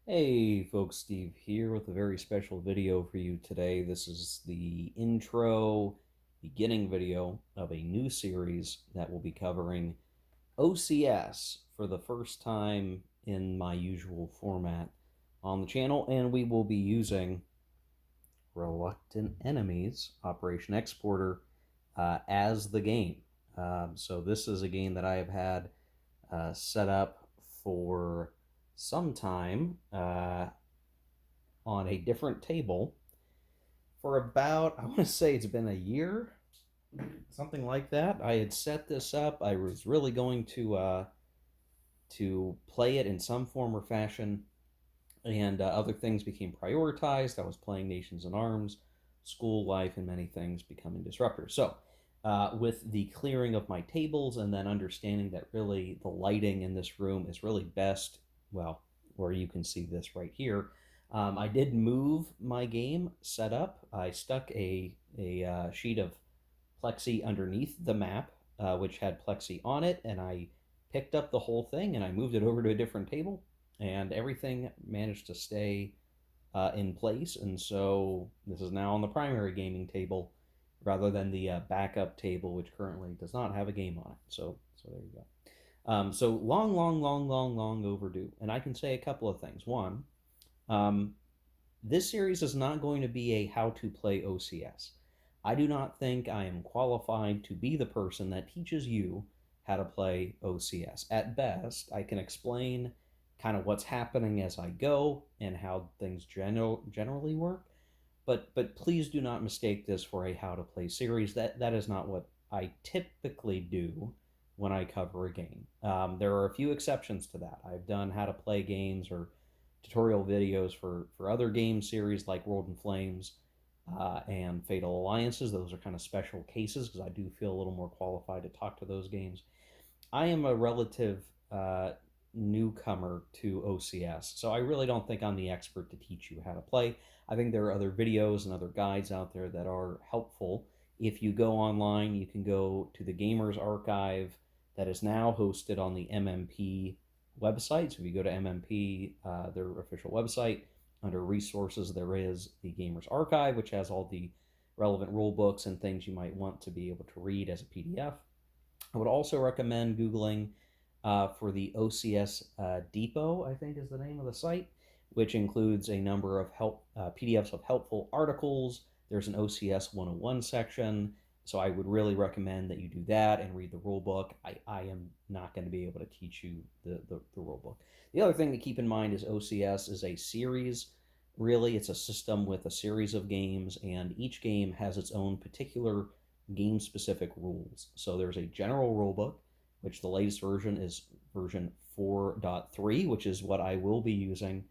Hey folks, Steve here with a very special video for you today. This is the intro beginning video of a new series that will be covering OCS for the first time in my usual format on the channel, and we will be using Reluctant Enemies Operation Exporter as the game. So this is a game that I have had set up for some time on a different table for about, I want to say it's been a year, something like that. I had set this up. I was really going to play it in some form or fashion, and other things became prioritized. I was playing Nations in Arms, school life, and many things becoming disruptors. So, with the clearing of my tables and then understanding that really the lighting in this room is really best, well, where you can see this right here, I did move my game setup. I stuck a sheet of plexi underneath the map, which had plexi on it, and I picked up the whole thing and I moved it over to a different table, and everything managed to stay in place. And so this is now on the primary gaming table rather than the backup table, which currently does not have a game on it. So there you go. So long overdue. And I can say a couple of things. One, um, this series is not going to be a how to play OCS. I do not think I am qualified to be the person that teaches you how to play OCS. At best, I can explain kind of what's happening as I go and how things generally work. But please do not mistake this for a how to play series. That is not what I typically do when I cover a game. There are a few exceptions to that. I've done how to play games or tutorial videos for other game series like World in Flames and Fatal Alliances. Those are kind of special cases because I do feel a little more qualified to talk to those games. I am a relative uh, newcomer to OCS, so I really don't think I'm the expert to teach you how to play. I think there are other videos and other guides out there that are helpful. If you go online, you can go to the Gamers Archive that is now hosted on the MMP website. So if you go to MMP, their official website, under resources, there is the Gamers Archive, which has all the relevant rule books and things you might want to be able to read as a PDF. I would also recommend Googling for the OCS Depot, I think is the name of the site, which includes a number of PDFs of helpful articles. There's an OCS 101 section, so I would really recommend that you do that and read the rule book. I am not going to be able to teach you the rule book. The other thing to keep in mind is OCS is a series. Really, it's a system with a series of games, and each game has its own particular game specific rules. So there's a general rule book, which the latest version is version 4.3, which is what I will be using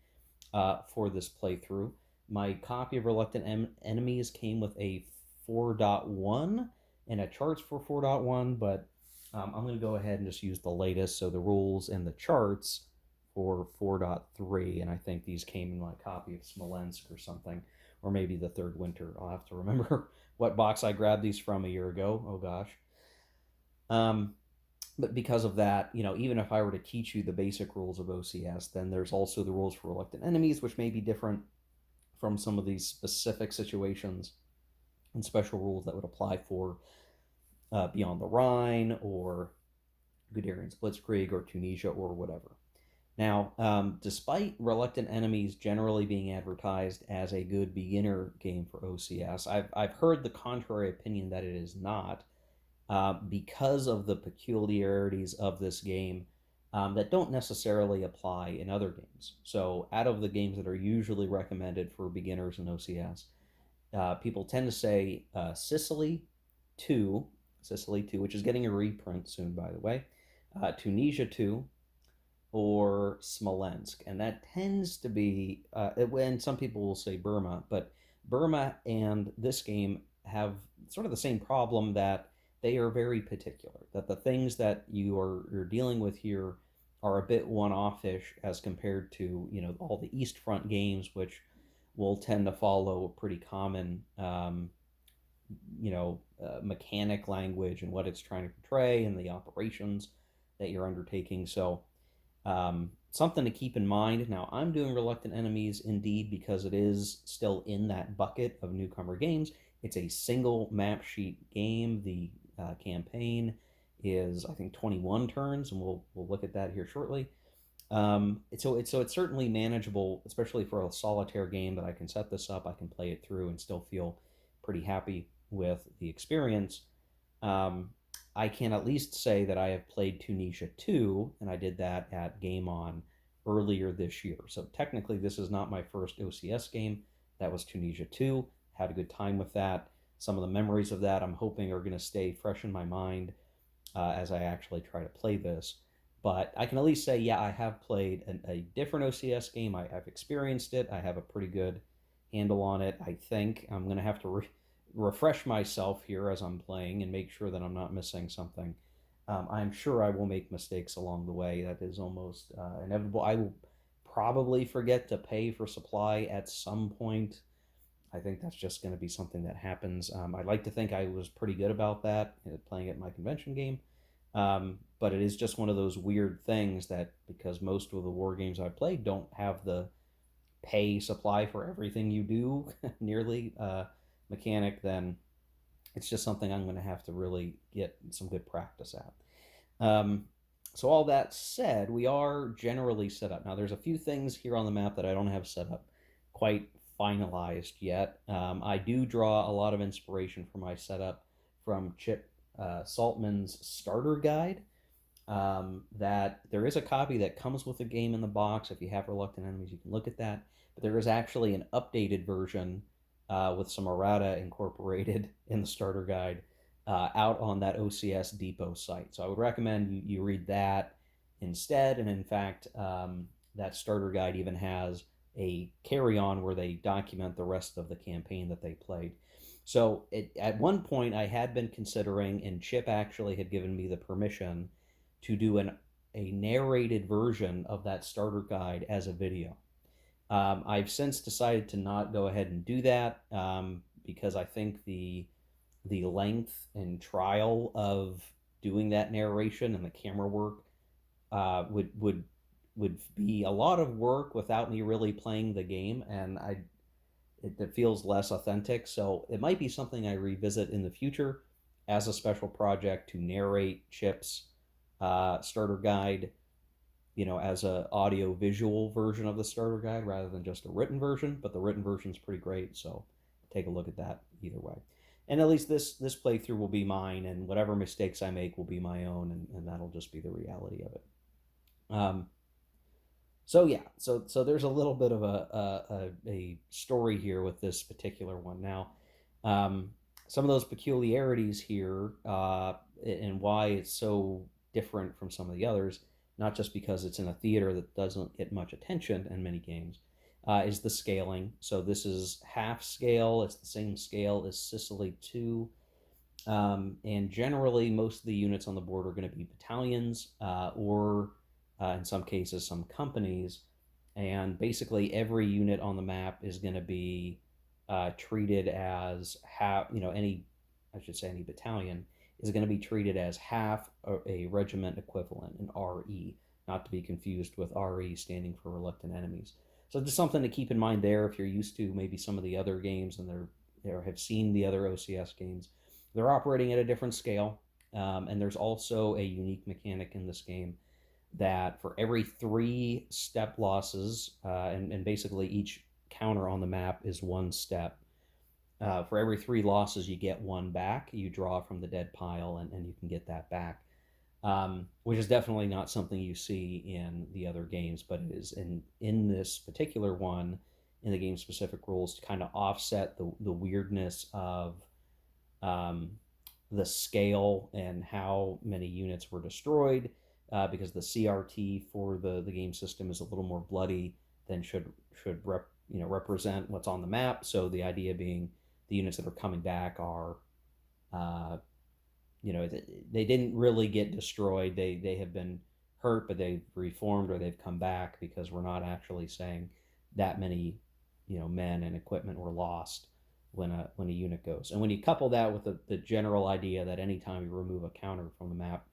for this playthrough. My copy of Reluctant Enemies came with a 4.1 and a charts for 4.1, but I'm going to go ahead and just use the latest. So the rules and the charts for 4.3, and I think these came in my copy of Smolensk or something, or maybe the Third Winter. I'll have to remember what box I grabbed these from a year ago. Oh gosh. Um, but because of that, even if I were to teach you the basic rules of OCS, then there's also the rules for Reluctant Enemies, which may be different from some of these specific situations and special rules that would apply for Beyond the Rhine or Guderian's Blitzkrieg or Tunisia or whatever. Now, despite Reluctant Enemies generally being advertised as a good beginner game for OCS, I've heard the contrary opinion that it is not, because of the peculiarities of this game that don't necessarily apply in other games. So, out of the games that are usually recommended for beginners in OCS, people tend to say Sicily 2, which is getting a reprint soon, by the way, Tunisia 2, or Smolensk, and that tends to be, when some people will say Burma, but Burma and this game have sort of the same problem that they are very particular. That the things that you're dealing with here are a bit one-offish as compared to all the East Front games, which will tend to follow a pretty common mechanic language and what it's trying to portray and the operations that you're undertaking. So something to keep in mind. Now, I'm doing Reluctant Enemies indeed because it is still in that bucket of newcomer games. It's a single map sheet game. The campaign is, I think, 21 turns, and we'll look at that here shortly. It's certainly manageable, especially for a solitaire game that I can set this up, I can play it through, and still feel pretty happy with the experience. Um, I can at least say that I have played Tunisia 2, and I did that at Game On earlier this year. So technically, this is not my first OCS game. That was Tunisia 2. Had a good time with that. Some of the memories of that I'm hoping are going to stay fresh in my mind as I actually try to play this. But I can at least say, yeah, I have played a different OCS game. I've experienced it. I have a pretty good handle on it. I think I'm going to have to refresh myself here as I'm playing and make sure that I'm not missing something. I'm sure I will make mistakes along the way. That is almost inevitable. I will probably forget to pay for supply at some point. I think that's just going to be something that happens. I'd like to think I was pretty good about that playing at my convention game. But it is just one of those weird things that because most of the war games I played don't have the pay supply for everything you do nearly mechanic, then it's just something I'm going to have to really get some good practice at. So all that said, we are generally set up. Now there's a few things here on the map that I don't have set up quite finalized yet. I do draw a lot of inspiration for my setup from Chip Saltman's starter guide. That there is a copy that comes with the game in the box. If you have Reluctant Enemies, you can look at that. But there is actually an updated version with some errata incorporated in the starter guide out on that OCS Depot site. So I would recommend you read that instead. And in fact, that starter guide even has a carry-on where they document the rest of the campaign that they played. So at one point, I had been considering, and Chip actually had given me the permission to do a narrated version of that starter guide as a video. I've since decided to not go ahead and do that because I think the length and trial of doing that narration and the camera work would be a lot of work without me really playing the game, and it feels less authentic. So it might be something I revisit in the future as a special project to narrate Chip's starter guide, as a audio visual version of the starter guide rather than just a written version. But the written version is pretty great, so take a look at that either way. And at least this playthrough will be mine, and whatever mistakes I make will be my own, and that'll just be the reality of it. So yeah, so there's a little bit of a story here with this particular one. Now, some of those peculiarities here and why it's so different from some of the others, not just because it's in a theater that doesn't get much attention in many games, is the scaling. So this is half scale. It's the same scale as Sicily 2. And generally, most of the units on the board are going to be battalions or in some cases, some companies. And basically, every unit on the map is going to be treated as any battalion is going to be treated as half a regiment equivalent, an RE, not to be confused with RE standing for Reluctant Enemies. So just something to keep in mind there if you're used to maybe some of the other games and have seen the other OCS games. They're operating at a different scale, and there's also a unique mechanic in this game that for every 3 step losses, and basically each counter on the map is 1 step. For every 3 losses, you get 1 back. You draw from the dead pile, and you can get that back, which is definitely not something you see in the other games, but it is in this particular one, in the game-specific rules, to kind of offset the weirdness of the scale and how many units were destroyed, because the CRT for the game system is a little more bloody than should represent what's on the map. So the idea being the units that are coming back are, they didn't really get destroyed. They have been hurt, but they've reformed or they've come back because we're not actually saying that many, men and equipment were lost when a unit goes. And when you couple that with the general idea that anytime you remove a counter from the map,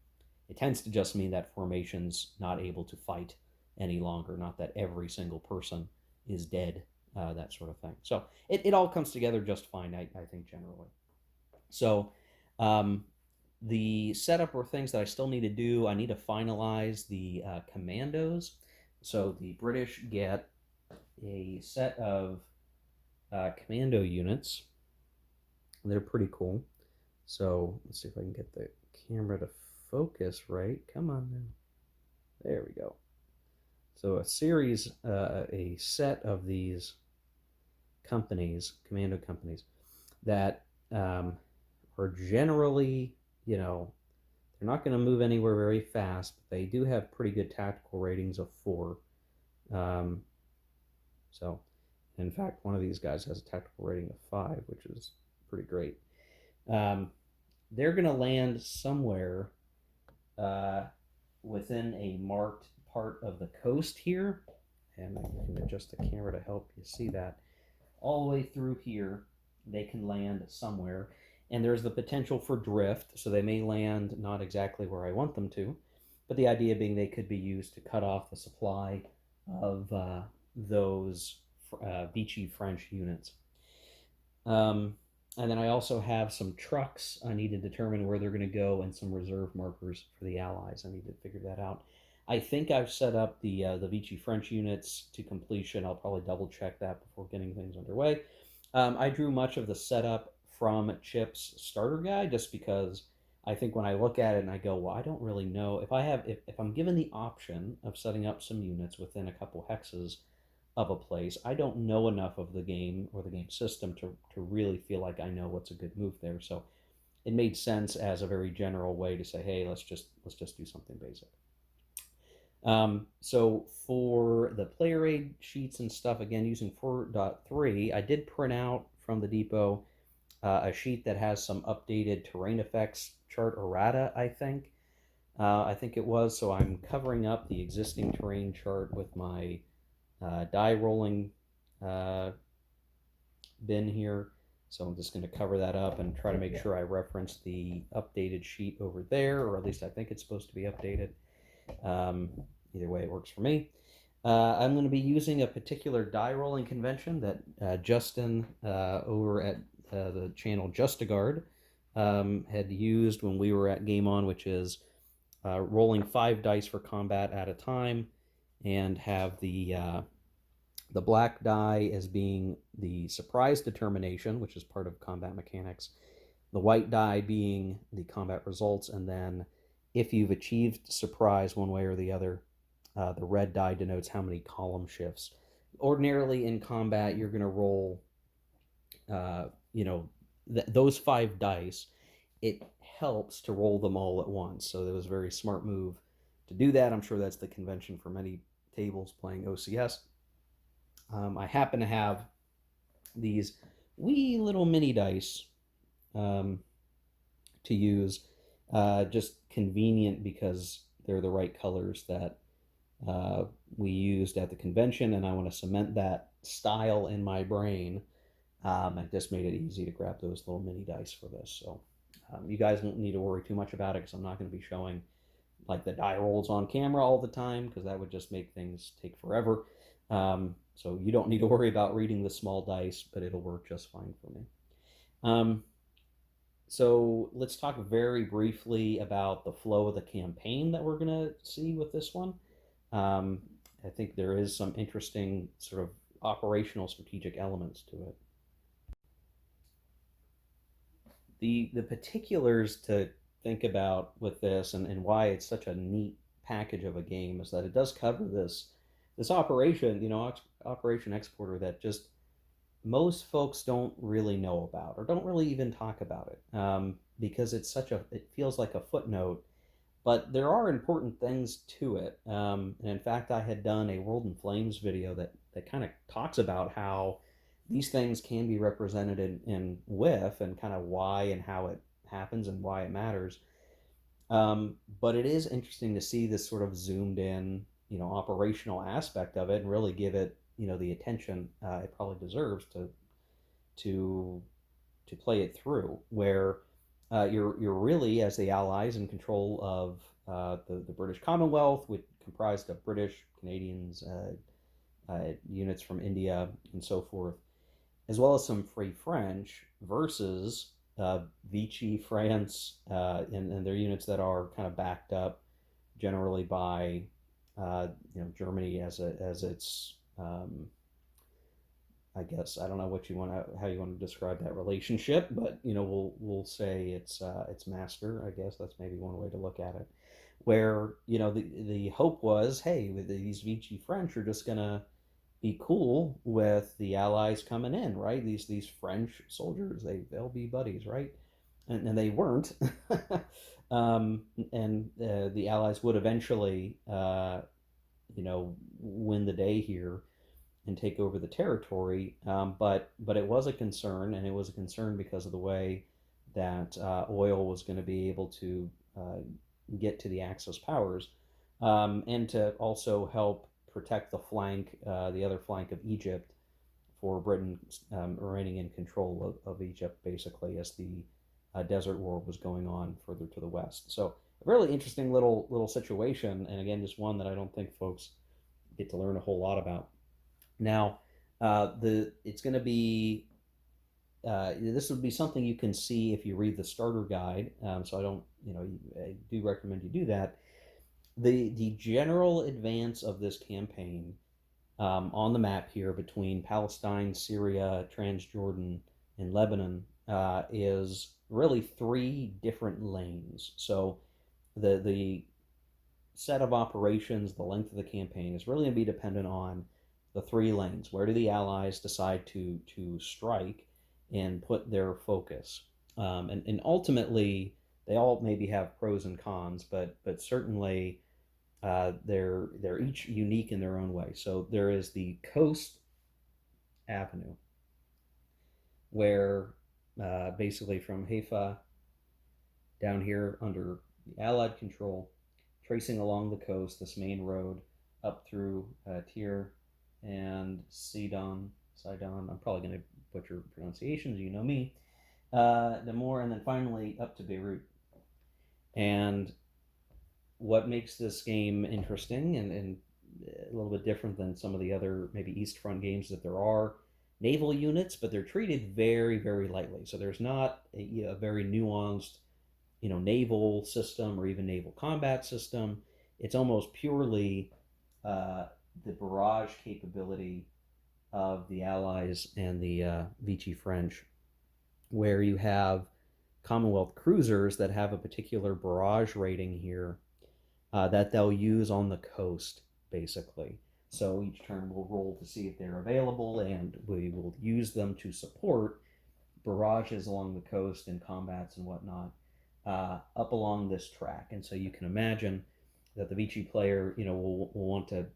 it tends to just mean that formation's not able to fight any longer. Not that every single person is dead, that sort of thing. So it all comes together just fine, I think, generally. So um, the setup or things that I still need to do, I need to finalize the commandos. So the British get a set of commando units. They're pretty cool. So let's see if I can get the camera to focus right. Come on now. There we go. So a set of these companies, commando companies, that are generally, they're not going to move anywhere very fast, but they do have pretty good tactical ratings of 4. Um, so, in fact, one of these guys has a tactical rating of 5, which is pretty great. They're going to land somewhere uh, within a marked part of the coast here. And I can adjust the camera to help you see that. All the way through here, they can land somewhere. And there's the potential for drift, so they may land not exactly where I want them to. But the idea being they could be used to cut off the supply of those Vichy French units. And then I also have some trucks I need to determine where they're going to go, and some reserve markers for the Allies. I need to figure that out. I think I've set up the Vichy French units to completion. I'll probably double check that before getting things underway. I drew much of the setup from Chip's starter guide, just because I think when I look at it and I go, well, I don't really know if I'm given the option of setting up some units within a couple hexes of a place, I don't know enough of the game or the game system to really feel like I know what's a good move there. So it made sense as a very general way to say, hey, let's just do something basic. So for the player aid sheets and stuff, again, using 4.3, I did print out from the depot a sheet that has some updated terrain effects chart errata, I think. I think it was. So I'm covering up the existing terrain chart with my die rolling bin here. So I'm just going to cover that up and try to make sure I reference the updated sheet over there, or at least I think it's supposed to be updated. Either way, it works for me. I'm going to be using a particular die rolling convention that Justin over at the channel Justagard had used when we were at Game On, which is rolling 5 dice for combat at a time, and have the black die as being the surprise determination, which is part of combat mechanics, the white die being the combat results, and then if you've achieved surprise one way or the other, the red die denotes how many column shifts. Ordinarily in combat, you're going to roll, those 5 dice. It helps to roll them all at once. So it was a very smart move to do that. I'm sure that's the convention for many tables playing OCS. I happen to have these wee little mini dice to use, just convenient because they're the right colors that we used at the convention, and I want to cement that style in my brain. I just made it easy to grab those little mini dice for this. So you guys won't need to worry too much about it, because I'm not going to be showing like the die rolls on camera all the time, because that would just make things take forever. So you don't need to worry about reading the small dice, but it'll work just fine for me. So let's talk very briefly about the flow of the campaign that we're going to see with this one. I think there is some interesting sort of operational strategic elements to it. The particulars to think about with this, and why it's such a neat package of a game, is that it does cover this operation, Operation Exporter, that just most folks don't really know about, or don't really even talk about it, because it feels like a footnote, but there are important things to it. And in fact, I had done a World in Flames video that kind of talks about how these things can be represented in WIF, and kind of why and how it happens and why it matters. But it is interesting to see this sort of zoomed in, operational aspect of it, and really give it, the attention it probably deserves to play it through, where you're really, as the Allies, in control of the British Commonwealth, which comprised of British, Canadians, units from India, and so forth, as well as some Free French versus Vichy France and their units that are kind of backed up generally by Germany as its I guess I don't know what you want how you want to describe that relationship, but we'll say it's master. I guess that's maybe one way to look at it. Where the hope was, hey, these Vichy French are just gonna be cool with the Allies coming in, right? These French soldiers, they'll be buddies, right? And they weren't. And the Allies would eventually, win the day here and take over the territory. But it was a concern, and it was a concern because of the way that oil was going to be able to get to the Axis powers, and to also help protect the other flank of Egypt, for Britain remaining in control of Egypt, basically, as the Desert War was going on further to the west. So a really interesting little situation, and again, just one that I don't think folks get to learn a whole lot about. Now, it's going to be this would be something you can see if you read the starter guide. So I do recommend you do that. The general advance of this campaign on the map here between Palestine, Syria, Transjordan, and Lebanon is really three different lanes. So the set of operations, the length of the campaign, is really going to be dependent on the three lanes. Where do the Allies decide to strike and put their focus? And ultimately, they all maybe have pros and cons, but certainly they're each unique in their own way. So there is the Coast Avenue, where basically from Haifa down here under the Allied control, tracing along the coast, this main road up through Tyre and Sidon. I'm probably going to butcher pronunciations, you know me. Namur, and then finally up to Beirut. And what makes this game interesting and a little bit different than some of the other maybe East Front games, that there are naval units, but they're treated very, very lightly. So there's not a very nuanced, naval system or even naval combat system. It's almost purely the barrage capability of the Allies and the Vichy French, where you have Commonwealth cruisers that have a particular barrage rating here that they'll use on the coast, basically. So each turn we'll roll to see if they're available, and we will use them to support barrages along the coast and combats and whatnot up along this track. And so you can imagine that the Vichy player, will want to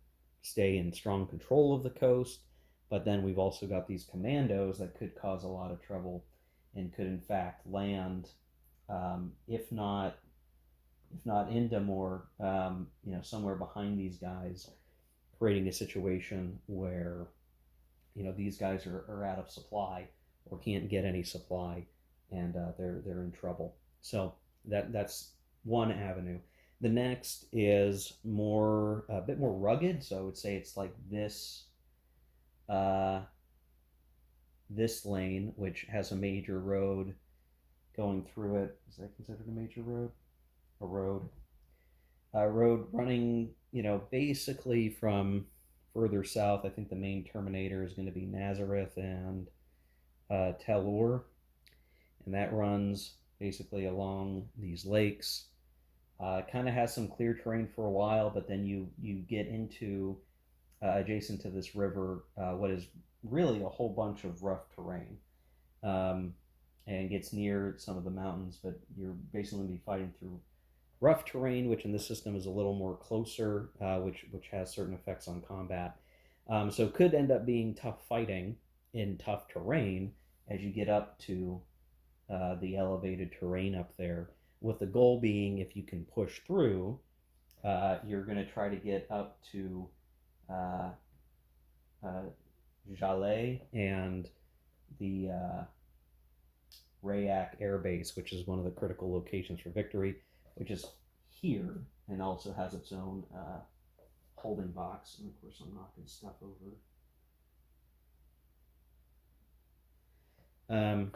stay in strong control of the coast, but then we've also got these commandos that could cause a lot of trouble and could in fact land, if not in Damor, somewhere behind these guys, creating a situation where these guys are out of supply or can't get any supply, and they're in trouble. So that's one avenue. The next is a bit more rugged. So I would say it's like this lane, which has a major road going through it. Is that considered a major road? A road running, basically from further south. I think the main terminator is going to be Nazareth and Tel Or, and that runs basically along these lakes. Kind of has some clear terrain for a while, but then you get into adjacent to this river what is really a whole bunch of rough terrain, and gets near some of the mountains, but you're basically going to be fighting through rough terrain, which in this system is a little more closer, which has certain effects on combat. So it could end up being tough fighting in tough terrain as you get up to the elevated terrain up there, with the goal being, if you can push through, you're going to try to get up to Jalais and the Rayak Air Base, which is one of the critical locations for victory, which is here. and also has its own holding box. And of course, I'm knocking stuff over. Um,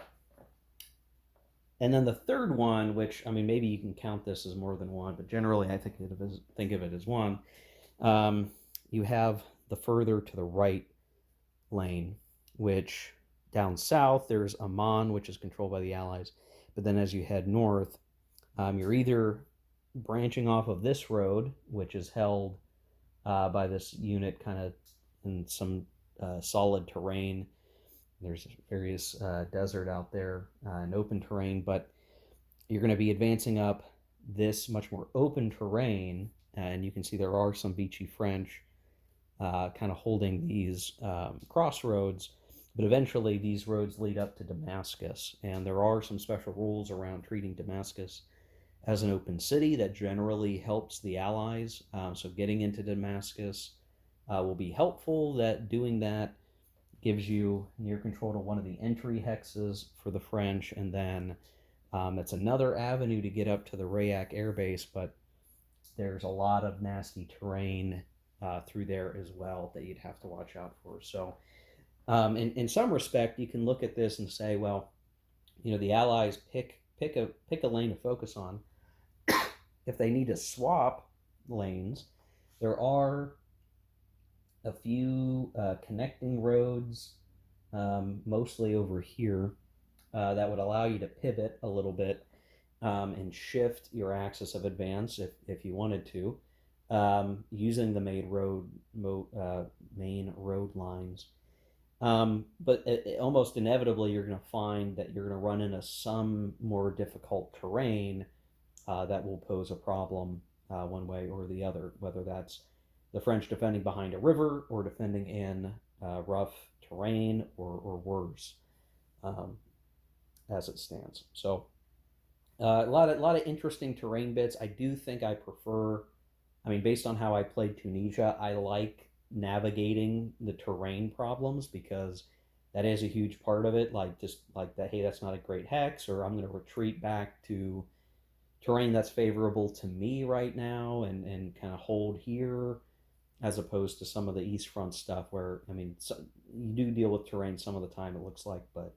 and then the third one, which I mean, maybe you can count this as more than one, but generally I think of it as one. Um, you have the further to the right lane, which down south there's Amman, which is controlled by the Allies. But then as you head north, you're either branching off of this road, which is held by this unit kind of in some solid terrain. There's various desert out there and open terrain, but you're going to be advancing up this much more open terrain, and you can see there are some Vichy French kind of holding these crossroads. But eventually, these roads lead up to Damascus, and there are some special rules around treating Damascus as an open city that generally helps the Allies. So, getting into Damascus will be helpful. That doing that gives you near control to one of the entry hexes for the French, and then that's another avenue to get up to the Rayak Air Base, but there's a lot of nasty terrain through there as well that you'd have to watch out for. So, in some respect, you can look at this and say, well, the Allies pick a lane to focus on. If they need to swap lanes, there are a few connecting roads, mostly over here, that would allow you to pivot a little bit and shift your axis of advance if you wanted to, using the main road lines. But almost inevitably, you're going to find that you're going to run into some more difficult terrain that will pose a problem one way or the other, whether that's the French defending behind a river or defending in rough terrain or worse, um, as it stands. So a lot of interesting terrain bits. I do think I prefer. I mean, based on how I played Tunisia, I like navigating the terrain problems because that is a huge part of it. Like just like that, hey, that's not a great hex, or I'm going to retreat back to terrain that's favorable to me right now and kind of hold here, as opposed to some of the East Front stuff where I mean, you do deal with terrain some of the time. It looks like, but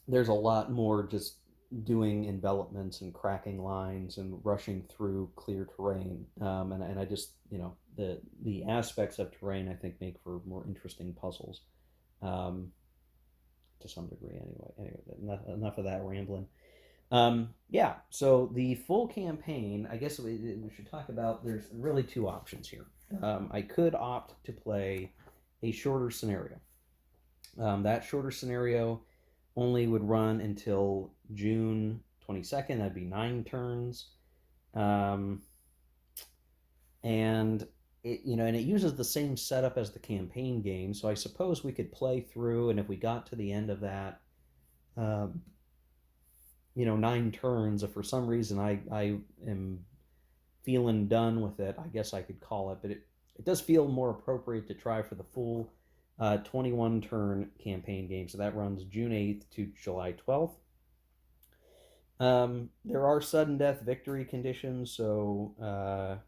there's a lot more just doing envelopments and cracking lines and rushing through clear terrain. And I just, the aspects of terrain I think make for more interesting puzzles, um, to some degree anyway. Enough of that rambling. Yeah, so the full campaign, I guess we should talk about, there's really two options here. I could opt to play a shorter scenario. That shorter scenario only would run until June 22nd. That'd be 9 turns. Um, and it uses the same setup as the campaign game. So I suppose we could play through, and if we got to the end of that, 9 turns, if for some reason I am feeling done with it, I guess I could call it. But it does feel more appropriate to try for the full 21 turn campaign game. So that runs June 8th to July 12th. There are sudden death victory conditions. So,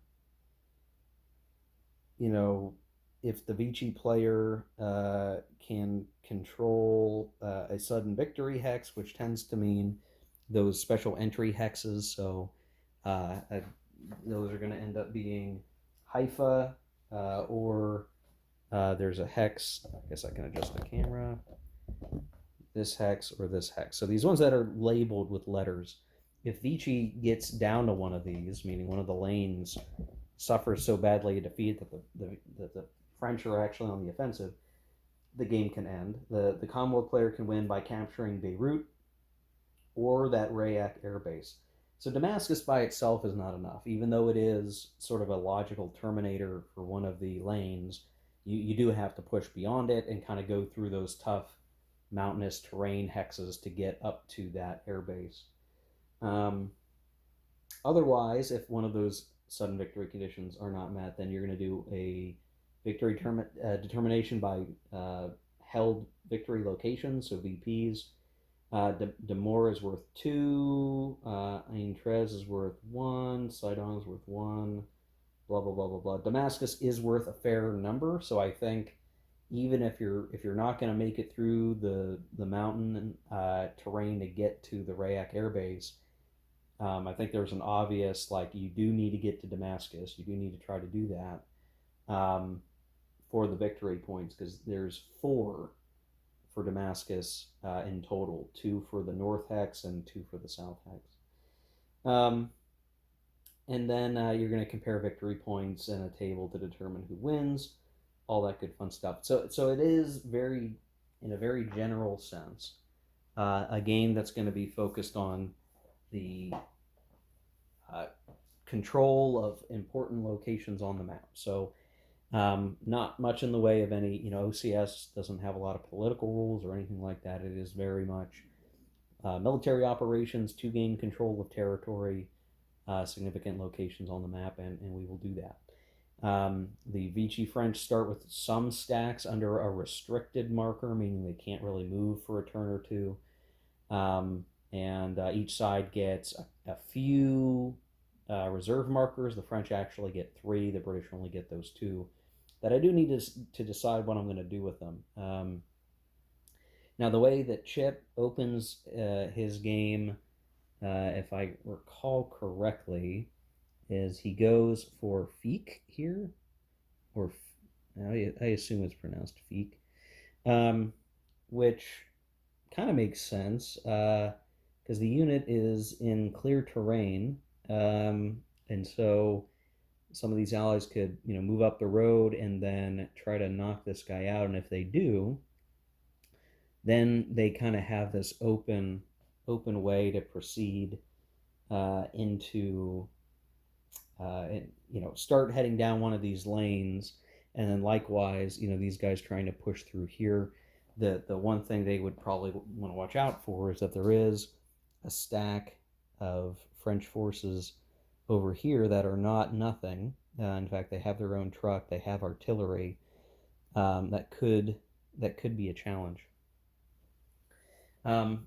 if the Vichy player can control a sudden victory hex, which tends to mean those special entry hexes. So, those are going to end up being Haifa or there's a hex. I guess I can adjust the camera. This hex or this hex. So these ones that are labeled with letters, if Vichy gets down to one of these, meaning one of the lanes suffers so badly a defeat that the French are actually on the offensive, the game can end. The Commonwealth player can win by capturing Beirut or that Rayak air base. So Damascus by itself is not enough, even though it is sort of a logical terminator for one of the lanes. You do have to push beyond it and kind of go through those tough mountainous terrain hexes to get up to that airbase. Otherwise, if one of those sudden victory conditions are not met, then you're going to do a victory determination by held victory locations, so VPs. Demore is worth 2. Ain Trez is worth 1. Sidon is worth 1. Blah blah blah blah blah. Damascus is worth a fair number, so I think even if you're not going to make it through the mountain terrain to get to the Rayak Air Base, I think there's an obvious like you do need to get to Damascus. You do need to try to do that for the victory points because there's 4 for Damascus in total, 2 for the North Hex and 2 for the South Hex. And then you're going to compare victory points in a table to determine who wins, all that good fun stuff. So it is very, in a very general sense, a game that's going to be focused on the control of important locations on the map. So not much in the way of any, OCS doesn't have a lot of political rules or anything like that. It is very much military operations to gain control of territory, significant locations on the map, and we will do that. The Vichy French start with some stacks under a restricted marker, meaning they can't really move for a turn or two. And each side gets a few reserve markers. The French actually get 3. The British only get those 2. That I do need to decide what I'm going to do with them. Now, the way that Chip opens his game, if I recall correctly, is he goes for Feek here, or I assume it's pronounced Feek, which kind of makes sense because the unit is in clear terrain, and so some of these allies could move up the road and then try to knock this guy out, and if they do, then they kind of have this open way to proceed into start heading down one of these lanes, and then likewise these guys trying to push through here. The one thing they would probably want to watch out for is that there is a stack of French forces over here that are not nothing. In fact, they have their own truck, they have artillery. That could be a challenge. I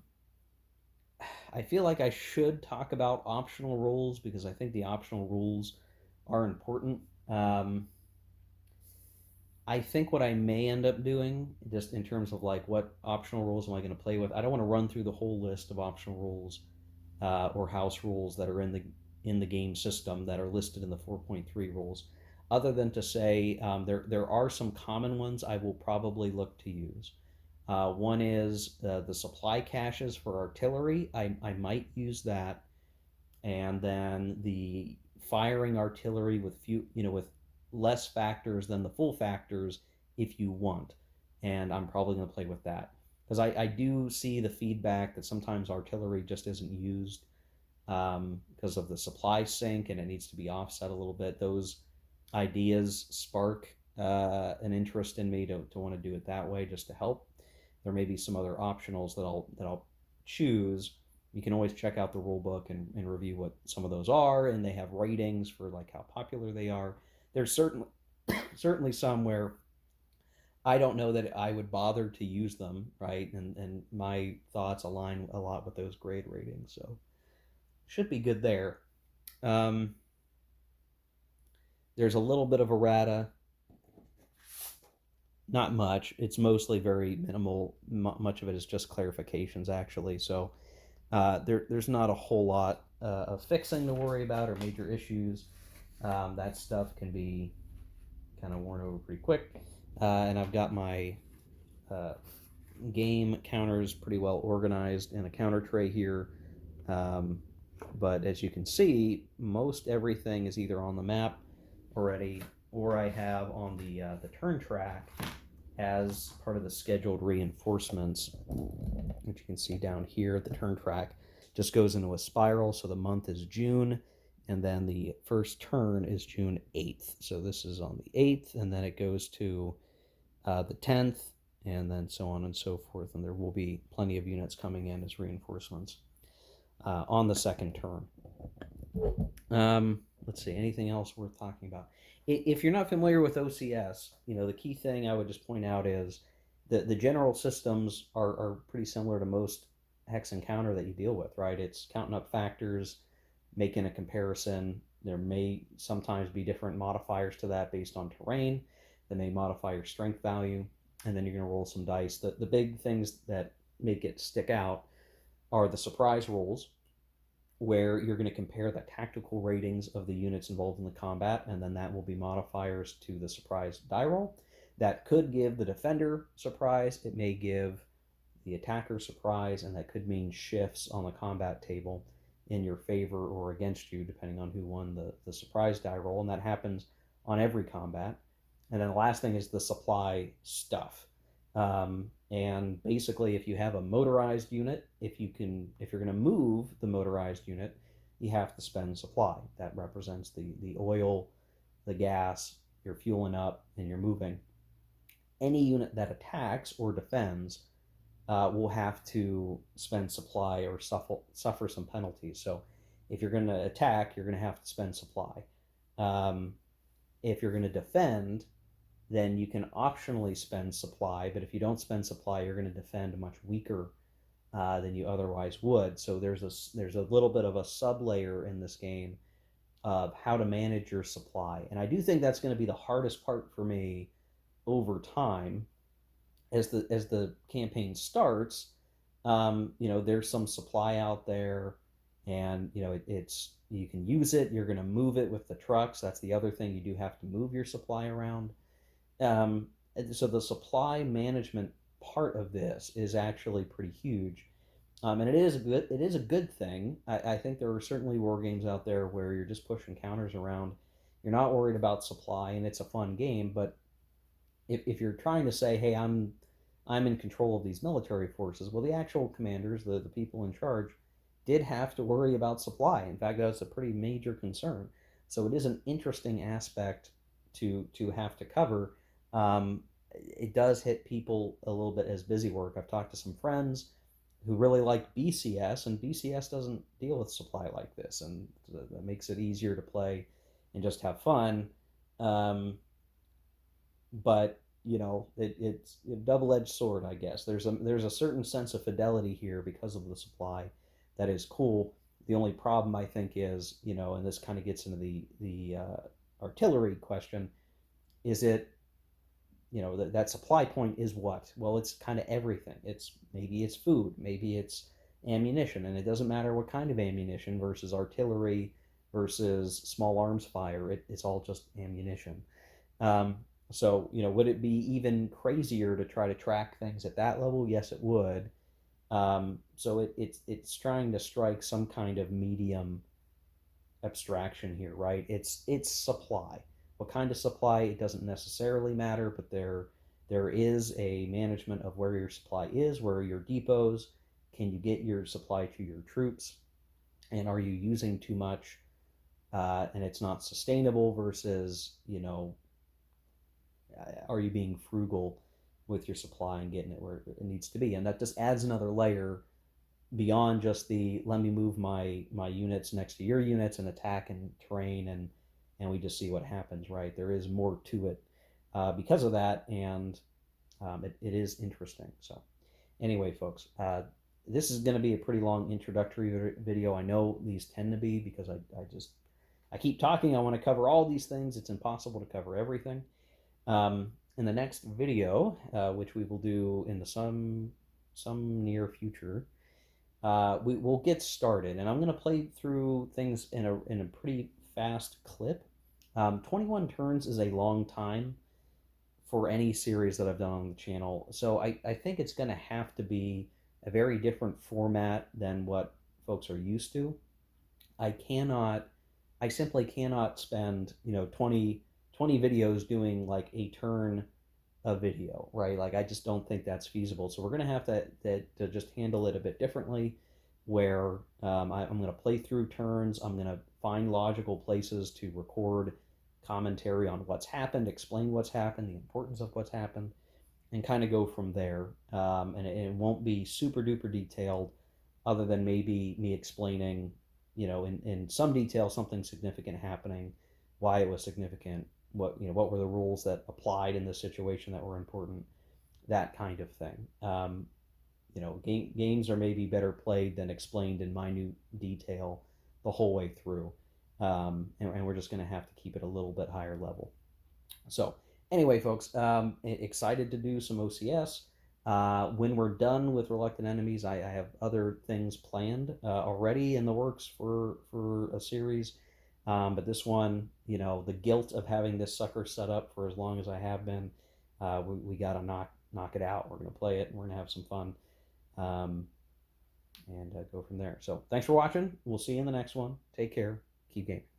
feel like I should talk about optional rules because I think the optional rules are important. I think what I may end up doing, just in terms of like what optional rules am I going to play with, I don't want to run through the whole list of optional rules or house rules that are in the game system that are listed in the 4.3 rules, other than to say there are some common ones I will probably look to use. One is the supply caches for artillery. I might use that, and then the firing artillery with with less factors than the full factors if you want, and I'm probably going to play with that because I do see the feedback that sometimes artillery just isn't used because of the supply sink and it needs to be offset a little bit. Those ideas spark an interest in me to want to do it that way just to help. There may be some other optionals that I'll choose. You can always check out the rule book and review what some of those are, and they have ratings for like how popular they are. There's certainly some where I don't know that I would bother to use them, right? And my thoughts align a lot with those grade ratings, so should be good there. There's a little bit of errata. Not much. It's mostly very minimal. Much of it is just clarifications, actually. So there's not a whole lot of fixing to worry about or major issues. That stuff can be kind of worn over pretty quick. And I've got my game counters pretty well organized in a counter tray here. But as you can see, most everything is either on the map already or I have on the turn track as part of the scheduled reinforcements, which you can see down here at the turn track, just goes into a spiral. So the month is June, and then the first turn is June 8th. So this is on the 8th, and then it goes to the 10th, and then so on and so forth. And there will be plenty of units coming in as reinforcements on the second turn. Let's see, anything else worth talking about? If you're not familiar with OCS, the key thing I would just point out is that the general systems are pretty similar to most hex encounter that you deal with, right? It's counting up factors, making a comparison. There may sometimes be different modifiers to that based on terrain that may modify your strength value, and then you're going to roll some dice. The big things that make it stick out are the surprise rolls, where you're going to compare the tactical ratings of the units involved in the combat, and then that will be modifiers to the surprise die roll. That could give the defender surprise, it may give the attacker surprise, and that could mean shifts on the combat table in your favor or against you, depending on who won the surprise die roll, and that happens on every combat. And then the last thing is the supply stuff. And basically, if you have a motorized unit, if you're going to move the motorized unit, you have to spend supply. That represents the oil, the gas, you're fueling up, and you're moving. Any unit that attacks or defends will have to spend supply or suffer some penalties. So if you're going to attack, you're going to have to spend supply. If you're going to defend, then you can optionally spend supply, but if you don't spend supply, you're going to defend much weaker than you otherwise would. So there's a little bit of a sub-layer in this game of how to manage your supply. And I do think that's going to be the hardest part for me over time. As the campaign starts, there's some supply out there, and it's you can use it. You're going to move it with the trucks. That's the other thing. You do have to move your supply around. So the supply management part of this is actually pretty huge, and it is a good thing. I think there are certainly war games out there where you're just pushing counters around. You're not worried about supply, and it's a fun game. But if you're trying to say, hey, I'm in control of these military forces, well, the actual commanders, the people in charge, did have to worry about supply. In fact, that's a pretty major concern. So it is an interesting aspect to have to cover. It does hit people a little bit as busy work. I've talked to some friends who really like BCS, and BCS doesn't deal with supply like this, and that makes it easier to play and just have fun. But it's a double-edged sword, I guess. There's a certain sense of fidelity here because of the supply that is cool. The only problem, I think, is, and this kind of gets into the artillery question, is it, that supply point is what? Well, it's kind of everything. Maybe it's food, maybe it's ammunition, and it doesn't matter what kind of ammunition versus artillery versus small arms fire. It's all just ammunition. So, would it be even crazier to try to track things at that level? Yes, it would. So it's trying to strike some kind of medium abstraction here, right? It's supply. What kind of supply? It doesn't necessarily matter, but there is a management of where your supply is, where are your depots, can you get your supply to your troops, and are you using too much, and it's not sustainable versus, are you being frugal with your supply and getting it where it needs to be? And that just adds another layer beyond just the let me move my units next to your units and attack and terrain, and we just see what happens, right? There is more to it because of that, and it is interesting. So anyway, folks, this is going to be a pretty long introductory video. I know these tend to be because I keep talking. I want to cover all these things. It's impossible to cover everything. In the next video, which we will do in some near future, we'll get started, and I'm going to play through things in a pretty fast clip. 21 turns is a long time for any series that I've done on the channel, so I think it's going to have to be a very different format than what folks are used to. I simply cannot spend 20 videos doing like a turn of video, right? Like, I just don't think that's feasible. So we're going to have to just handle it a bit differently, where I'm going to play through turns. I'm going to find logical places to record commentary on what's happened, explain what's happened, the importance of what's happened, and kind of go from there. And it won't be super duper detailed, other than maybe me explaining, in some detail, something significant happening, why it was significant, what were the rules that applied in this situation that were important, that kind of thing. games are maybe better played than explained in minute detail the whole way through. And we're just going to have to keep it a little bit higher level. So, anyway, folks, excited to do some OCS. When we're done with Reluctant Enemies, I have other things planned already in the works for a series. But this one, the guilt of having this sucker set up for as long as I have been, we got to knock it out. We're going to play it, and we're going to have some fun, um, and go from there. So, thanks for watching. We'll see you in the next one. Take care. Keep gaming.